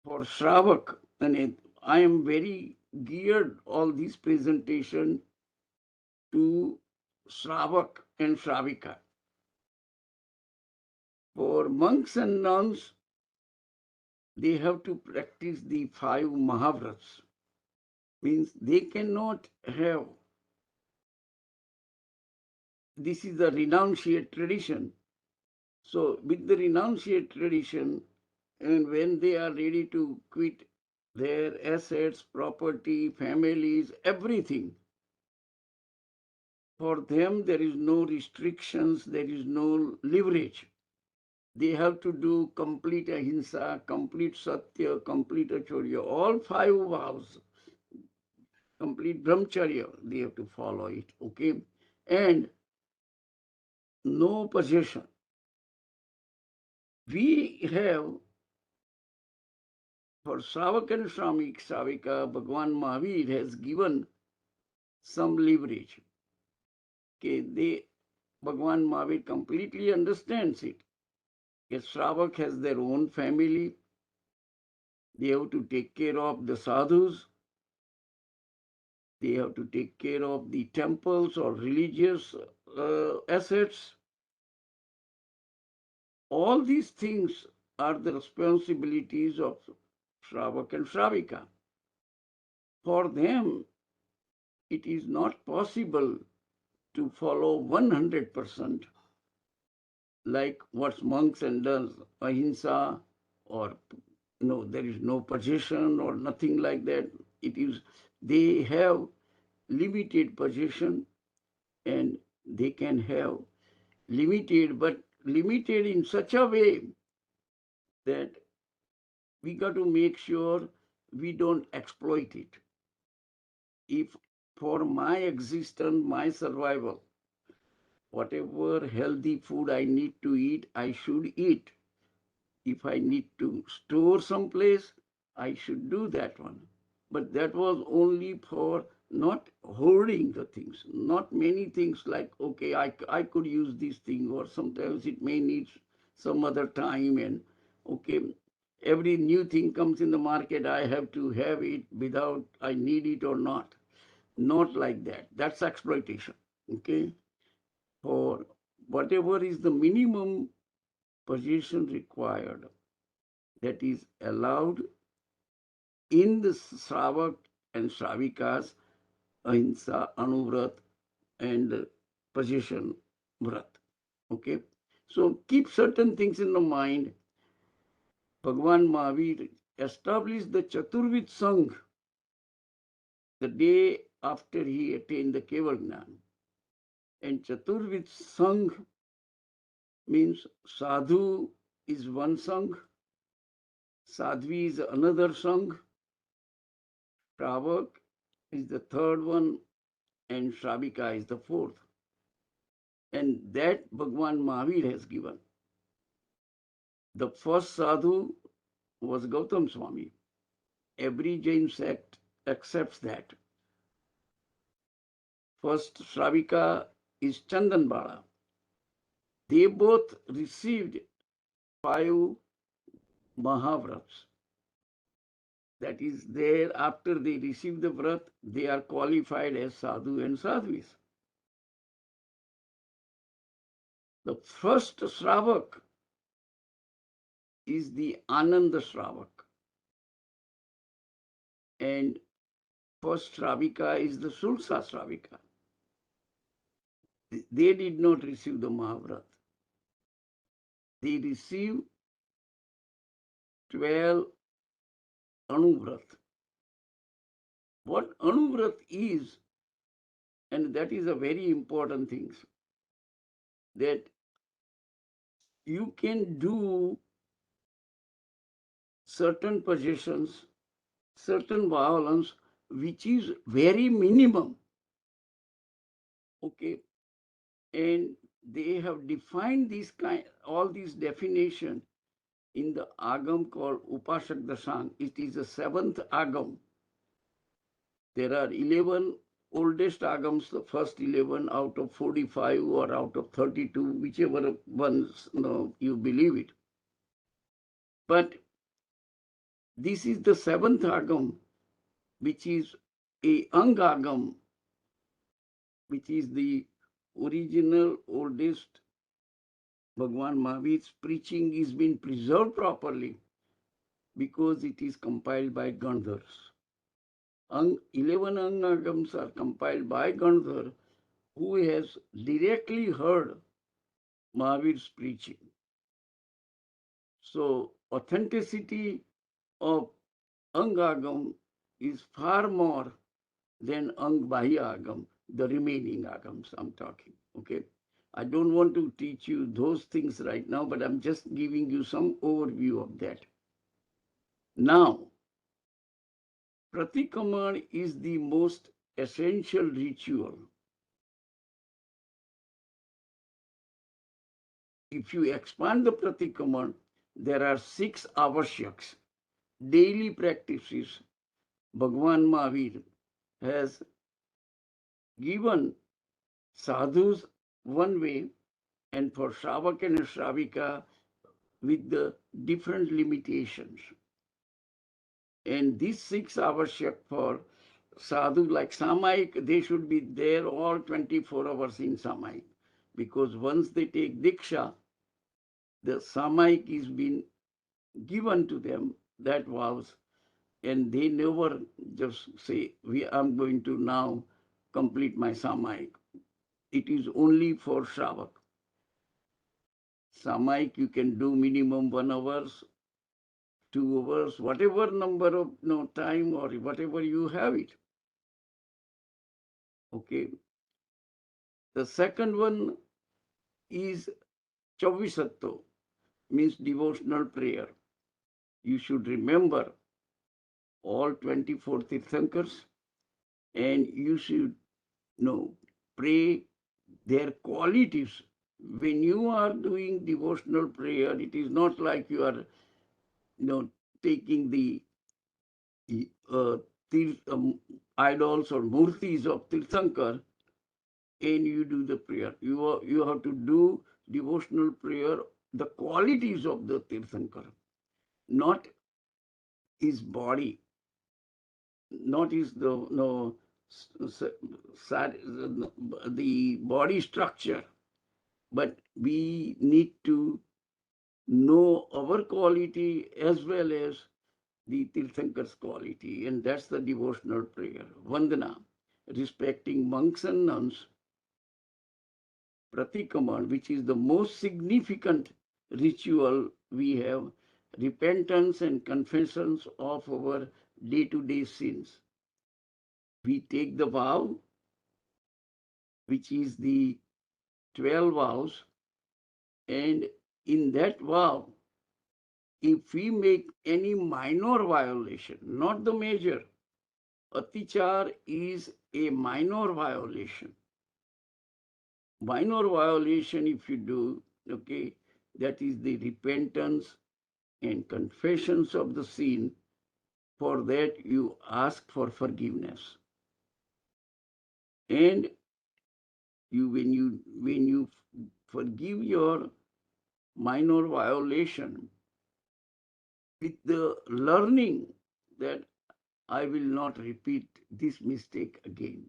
for Shravak, and I am very geared all this presentation to Shravak and Shravika. For monks and nuns, they have to practice the 5 Mahavrats. Means they cannot have, this is the renunciate tradition. So with the renunciate tradition, and when they are ready to quit their assets, property, families, everything, for them there is no restrictions, there is no leverage. They have to do complete ahimsa, complete satya, complete acharya, all 5 vows, complete brahmacharya, they have to follow it, okay? And no possession. We have, for Shravak and Shravika, Bhagavan Mahavir has given some leverage. Okay, Bhagavan Mahavir completely understands it. Yes, Shravak has their own family. They have to take care of the sadhus. They have to take care of the temples or religious assets. All these things are the responsibilities of Shravak and Shravika. For them, it is not possible to follow 100% like what monks and nuns, ahimsa, or no, there is no possession or nothing like that. It is, they have limited possession and they can have limited, but limited in such a way that we got to make sure we don't exploit it. If for my existence, my survival, whatever healthy food I need to eat, I should eat. If I need to store someplace, I should do that one. But that was only for not hoarding the things, not many things like, okay, I could use this thing, or sometimes it may need some other time, and okay, every new thing comes in the market, I have to have it without I need it or not. Not like that. That's exploitation. Okay? For whatever is the minimum position required, that is allowed in the Shravak and Shravikas, ahimsa, anuvrat, and position vrat. Okay? So keep certain things in the mind. Bhagavan Mahavir established the Chaturvid Sangh the day after he attained the Keval Jnana. And Chaturvid Sangh means sadhu is one sangh, sadhvi is another sangh, shravak is the third one, and shravika is the fourth. And that Bhagavan Mahavir has given. The first sadhu was Gautam Swami. Every Jain sect accepts that. First shravika is Chandan Bala. They both received 5 Mahavrats. That is, there after they receive the vrat, they are qualified as sadhu and sadhvis. The first Shravak is the Ananda Shravak, and first Shravika is the Sulsa Shravika. They did not receive the Mahavrat. They received 12 Anuvrat. What Anuvrat is, and that is a very important thing, that you can do certain possessions, certain violence, which is very minimum. Okay, and they have defined these all these definition in the agam called Upashak Dasang. It is the 7th agam. There are 11 oldest agams, the first 11 out of 45 or out of 32, whichever ones you believe it. But This is the seventh agam, which is a angagam, which is the original oldest Bhagwan Mahavir's preaching is been preserved properly because it is compiled by Gandhars. 11 angagams are compiled by Gandhar, who has directly heard Mahavir's preaching. So authenticity of angagam is far more than angbahya agam, the remaining agams I'm talking. Okay, I don't want to teach you those things right now, but I'm just giving you some overview of that. Now, Pratikraman is the most essential ritual. If you expand the Pratikraman, there are 6 avashyaks, daily practices. Bhagwan Mahavir has given sadhus one way, and for Shravaka and Shravika with the different limitations. And these 6 avashyak for sadhu like Samayik, they should be there all 24 hours in Samayik. Because once they take Diksha, the Samayik is been given to them, that vows, and they never just say, I'm going to now complete my Samayik. It is only for Shravak. Samayik you can do minimum 1 hour, 2 hours, whatever number of time or whatever you have it. Okay. The second one is Chavisatto, means devotional prayer. You should remember all 24 Tirthankars, and you should pray their qualities. When you are doing devotional prayer, it is not like you are taking the uh, idols or murtis of Tirthankar and you do the prayer. You have to do devotional prayer, the qualities of the Tirthankar, not his body, not his the body structure, but we need to know our quality as well as the Tirthankar's quality, and that's the devotional prayer. Vandana, respecting monks and nuns. Pratikraman, which is the most significant ritual we have, repentance and confessions of our day-to-day sins. We take the vow, which is the 12 vows, and in that vow, if we make any minor violation, not the major, atichar is a minor violation. Minor violation, if you do, okay, that is the repentance and confessions of the sin. For that you ask for forgiveness. And when you forgive your minor violation with the learning that I will not repeat this mistake again,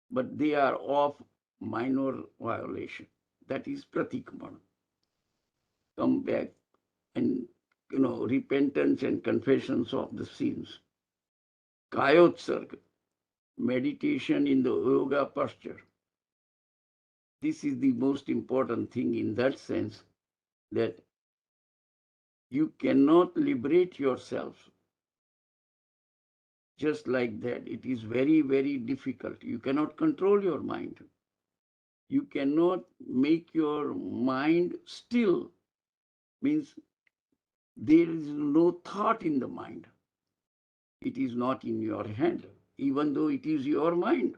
but they are of minor violation. That is Pratikraman. Come back and repentance and confessions of the sins. Kayotsarga, meditation in the yoga posture. This is the most important thing in that sense, that you cannot liberate yourself just like that. It is very, very difficult. You cannot control your mind. You cannot make your mind still, means there is no thought in the mind. It is not in your hand, even though it is your mind.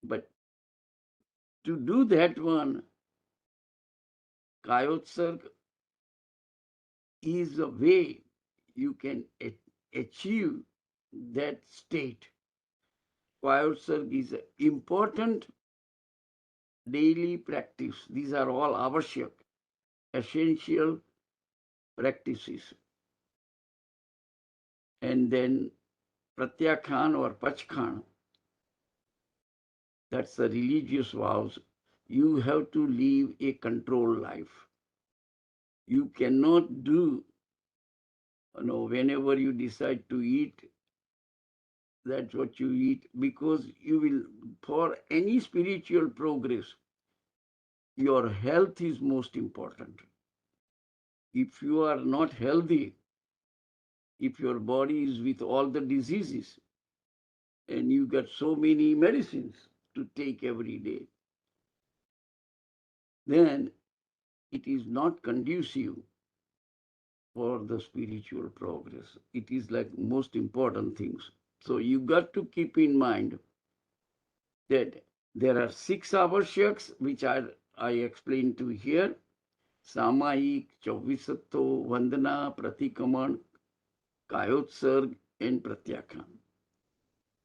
But to do that one, Kayotsarg is a way you can achieve that state. Kayotsarg is an important daily practice. These are all avashyak, essential practices. and then Pratyakhan or Pachkhan, that's the religious vows. You have to live a controlled life. You cannot do, whenever you decide to eat, that's what you eat, because you will, for any spiritual progress, your health is most important. If you are not healthy, if your body is with all the diseases, and you get so many medicines to take every day, then it is not conducive for the spiritual progress. It is like most important things. So you got to keep in mind that there are 6 avashyaks, which I explained to here. Samayik, Chauvisatto, Vandana, Pratikraman, Kayotsarg, and Pratyakhan.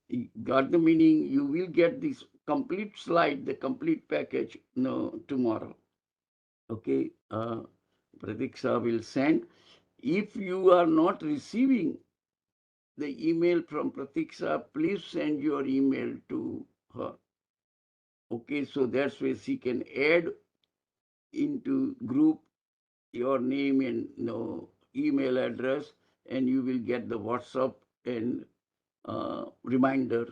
You got the meaning? You will get this complete slide, the complete package, tomorrow. Okay, Pratiksha will send. If you are not receiving the email from Pratiksha, please send your email to her. Okay, so that's where she can add into group your name and email address, and you will get the WhatsApp and reminder,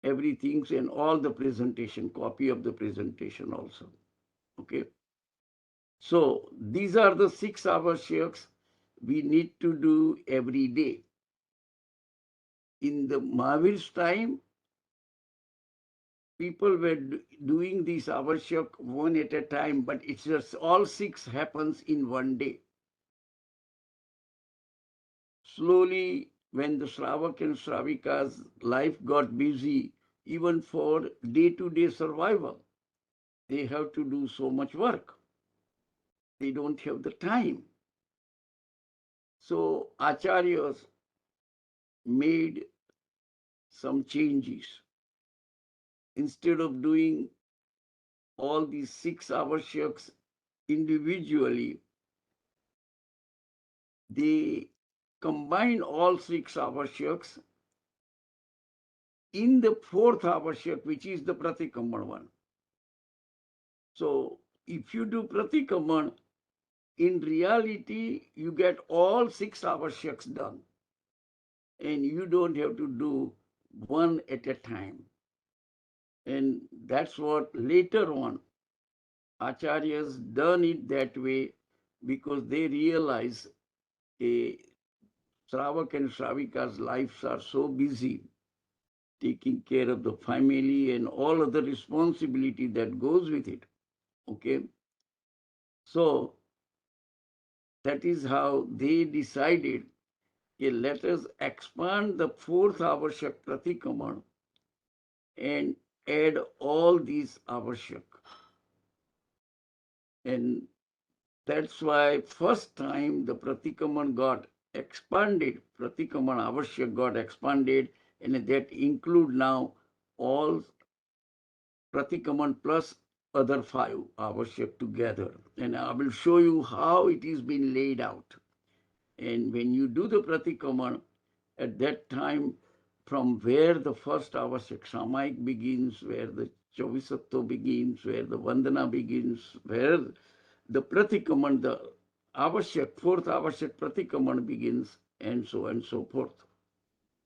everything, and all the presentation, copy of the presentation also. Okay. So these are the 6 avashyaks we need to do every day. In the Mahavir's time, people were doing these avashyak one at a time, but it's just all 6 happens in one day. Slowly, when the Shravak and Shravika's life got busy, even for day-to-day survival, they have to do so much work. They don't have the time. So Acharyas made some changes. Instead of doing all these 6 avashyaks individually, they combine all 6 avashyaks in the 4th avashyak, which is the Pratikraman one. So if you do Pratikraman, in reality, you get all 6 avashyaks done. And you don't have to do one at a time. And that's what later on Acharyas done it that way, because they realize a Shravak and Shravika's lives are so busy taking care of the family and all other responsibility that goes with it. Okay. So that is how they decided, okay, let us expand the 4th avashyak Pratikraman and add all these avashyak. And that's why first time the Pratikraman got expanded, Pratikraman avashyak got expanded, and that include now all Pratikraman plus other 5 avashyak together. And I will show you how it is been laid out. And when you do the Pratikraman, at that time, from where the first avashyak Samayik begins, where the Chauvisatto begins, where the Vandana begins, where the Pratikraman, the avashyak, 4th avashyak Pratikraman begins, and so forth.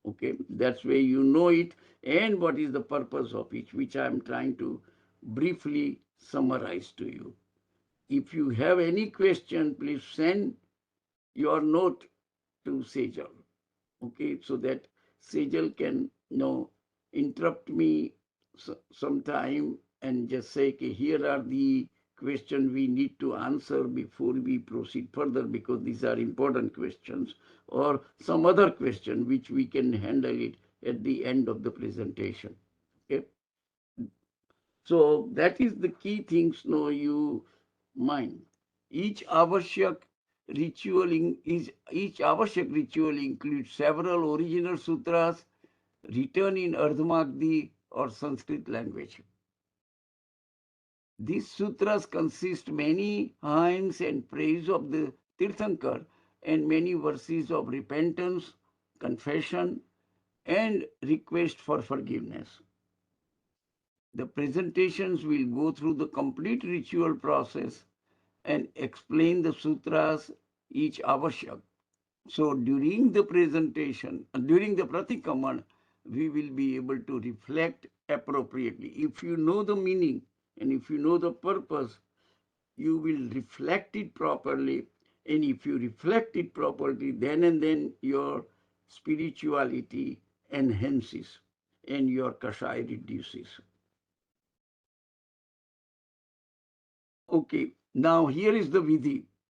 Okay, that's where you know it and what is the purpose of it, which I am trying to briefly summarize to you. If you have any question, please send your note to Sejal. Okay, so that Sejal can interrupt me sometime and just say, okay, here are the questions we need to answer before we proceed further, because these are important questions, or some other question which we can handle it at the end of the presentation. Okay, so that is the key things. You mind. Each avashyak each avashyak ritual includes several original sutras written in Ardhamagdi or Sanskrit language. These sutras consist many hymns and praise of the Tirthankar and many verses of repentance, confession, and request for forgiveness. The presentations will go through the complete ritual process and explain the sutras, each avashyak. So during the presentation, during the Pratikraman, we will be able to reflect appropriately. If you know the meaning and if you know the purpose, you will reflect it properly. And if you reflect it properly, then and then your spirituality enhances and your kashai reduces. Okay, now here is the vidhi.